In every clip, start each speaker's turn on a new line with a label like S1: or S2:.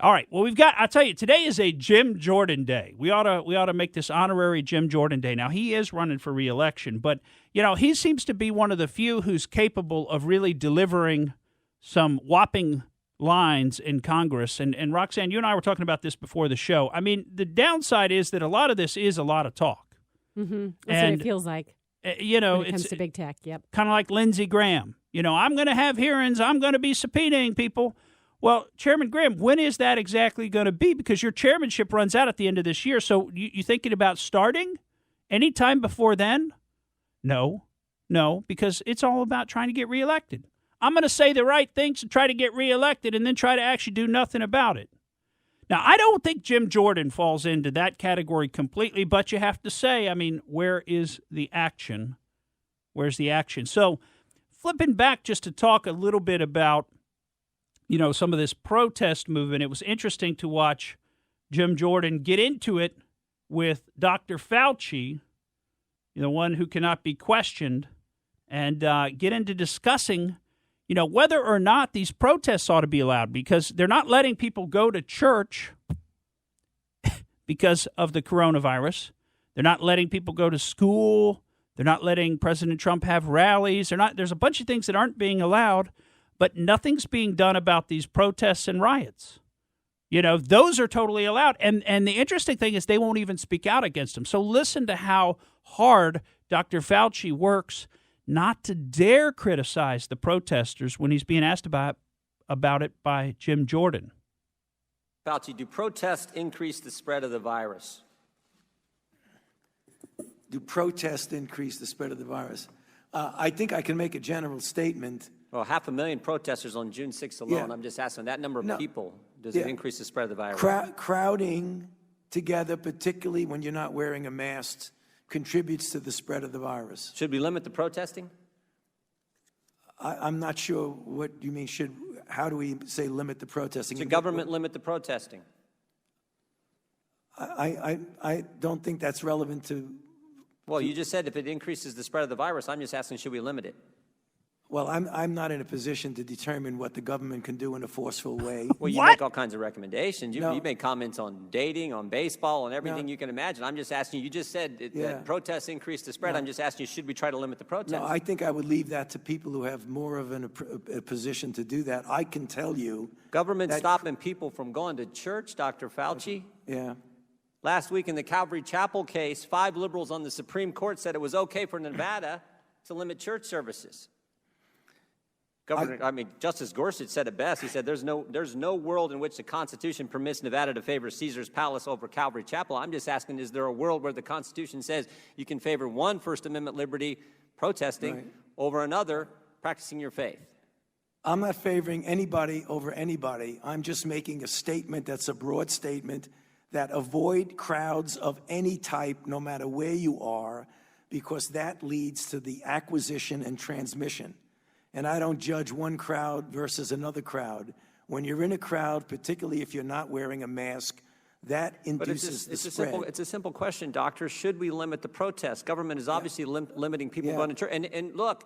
S1: All right. Well, I'll tell you, today is a Jim Jordan day. We ought to make this honorary Jim Jordan day. Now, he is running for re-election, but, he seems to be one of the few who's capable of really delivering some whopping lines in Congress. And Roxanne, you and I were talking about this before the show. I mean, the downside is that a lot of this is a lot of talk.
S2: Mm-hmm. That's what it feels like.
S1: When it
S2: comes to big tech, yep.
S1: Kind of like Lindsey Graham. I'm going to have hearings. I'm going to be subpoenaing people. Well, Chairman Graham, when is that exactly going to be? Because your chairmanship runs out at the end of this year. So you thinking about starting anytime before then? No, because it's all about trying to get reelected. I'm going to say the right things and try to get reelected and then try to actually do nothing about it. Now, I don't think Jim Jordan falls into that category completely, but you have to say, where is the action? Where's the action? So flipping back just to talk a little bit about some of this protest movement, it was interesting to watch Jim Jordan get into it with Dr. Fauci, the one who cannot be questioned, and get into discussing, whether or not these protests ought to be allowed, because they're not letting people go to church because of the coronavirus. They're not letting people go to school. They're not letting President Trump have rallies. There's a bunch of things that aren't being allowed. But nothing's being done about these protests and riots. Those are totally allowed. And the interesting thing is they won't even speak out against them. So listen to how hard Dr. Fauci works not to dare criticize the protesters when he's being asked about it by Jim Jordan.
S3: Fauci, do protests increase the spread of the virus?
S4: Do protests increase the spread of the virus? I think I can make a general statement.
S3: Well, 500,000 protesters on June 6th alone. Yeah. I'm just asking that number of people, does it increase the spread of the virus?
S4: Crowding together, particularly when you're not wearing a mask, contributes to the spread of the virus.
S3: Should we limit the protesting?
S4: I'm not sure what you mean. How do we say limit the protesting?
S3: Should government limit the protesting?
S4: I don't think that's relevant to...
S3: Well, you just said if it increases the spread of the virus. I'm just asking, should we limit it?
S4: Well, I'm not in a position to determine what the government can do in a forceful way.
S3: Well, you make all kinds of recommendations. You make comments on dating, on baseball, on everything you can imagine. I'm just asking you just said that protests increase the spread. I'm just asking you, should we try to limit the protests?
S4: No, I think I would leave that to people who have more of a position to do that. I can tell you...
S3: Government stopping people from going to church, Dr. Fauci?
S4: Yeah.
S3: Last week in the Calvary Chapel case, 5 liberals on the Supreme Court said it was okay for Nevada to limit church services. Justice Gorsuch said it best. He said there's no world in which the Constitution permits Nevada to favor Caesar's Palace over Calvary Chapel. I'm just asking, is there a world where the Constitution says you can favor one First Amendment liberty, protesting, over another, practicing your faith?
S4: I'm not favoring anybody over anybody. I'm just making a statement that's a broad statement that avoid crowds of any type, no matter where you are, because that leads to the acquisition and transmission. And I don't judge one crowd versus another crowd. When you're in a crowd, particularly if you're not wearing a mask, that induces the spread.
S3: It's a simple question, doctor. Should we limit the protests? Government is obviously limiting people going to church. And look,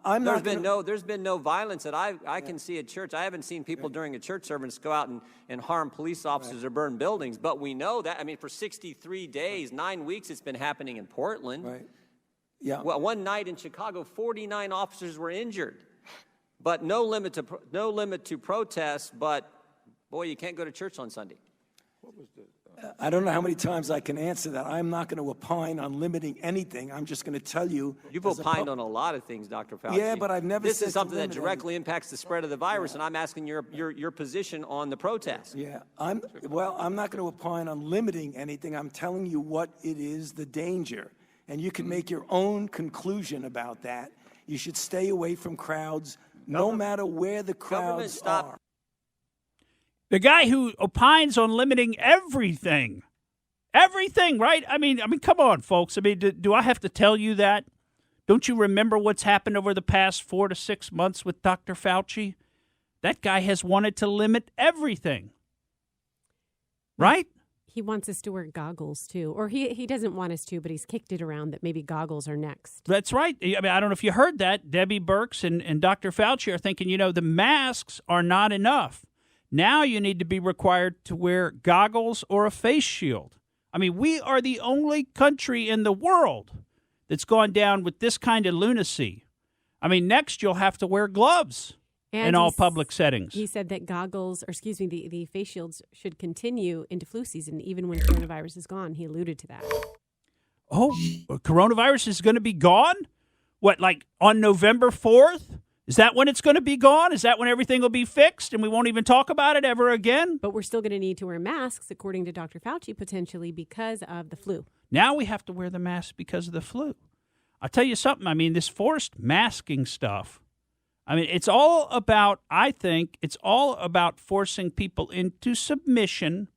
S3: there's been no violence that I can see at church. I haven't seen people during a church service go out and harm police officers or burn buildings. But we know that, for 63 days, 9 weeks, it's been happening in Portland.
S4: Right. Yeah.
S3: Well, one night in Chicago, 49 officers were injured, but no limit to protests. But boy, you can't go to church on Sunday.
S4: What was I don't know how many times I can answer that. I'm not going to opine on limiting anything. I'm just going to tell you.
S3: You've opined on a lot of things, Dr. Fauci.
S4: Yeah, but I've never.
S3: This is something that directly impacts the spread of the virus, and I'm asking your position on the protest.
S4: Yeah, I'm not going to opine on limiting anything. I'm telling you what it is, the danger. And you can make your own conclusion about that. You should stay away from crowds, no matter where the crowds are.
S1: The guy who opines on limiting everything, right? I mean, come on, folks. Do I have to tell you that? Don't you remember what's happened over the past 4 to 6 months with Dr. Fauci? That guy has wanted to limit everything, right?
S2: He wants us to wear goggles, too. Or he doesn't want us to, but he's kicked it around that maybe goggles are next.
S1: That's right. I don't know if you heard that. Debbie Birx and Dr. Fauci are thinking, the masks are not enough. Now you need to be required to wear goggles or a face shield. I mean, we are the only country in the world that's gone down with this kind of lunacy. I mean, next you'll have to wear gloves in all public settings.
S2: He said that the face shields should continue into flu season, even when coronavirus is gone. He alluded to that.
S1: Oh, coronavirus is going to be gone? What, like on November 4th? Is that when it's going to be gone? Is that when everything will be fixed and we won't even talk about it ever again?
S2: But we're still going to need to wear masks, according to Dr. Fauci, potentially because of the flu.
S1: Now we have to wear the mask because of the flu. I'll tell you something. I mean, this forced masking stuff, I mean, it's all about forcing people into submission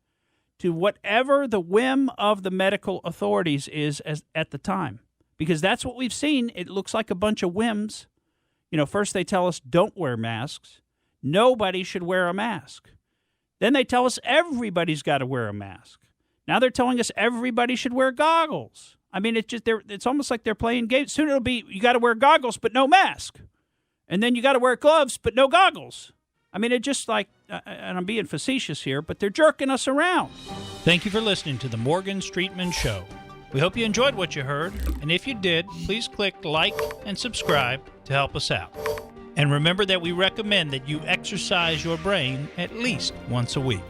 S1: to whatever the whim of the medical authorities is at the time. Because that's what we've seen. It looks like a bunch of whims. You know, first they tell us don't wear masks. Nobody should wear a mask. Then they tell us everybody's got to wear a mask. Now they're telling us everybody should wear goggles. I mean, it's almost like they're playing games. Soon it'll be you got to wear goggles but no mask. And then you got to wear gloves but no goggles. I mean, it's just like, and I'm being facetious here, but they're jerking us around. Thank you for listening to the Morgan Streetman Show. We hope you enjoyed what you heard, and if you did, please click like and subscribe to help us out. And remember that we recommend that you exercise your brain at least once a week.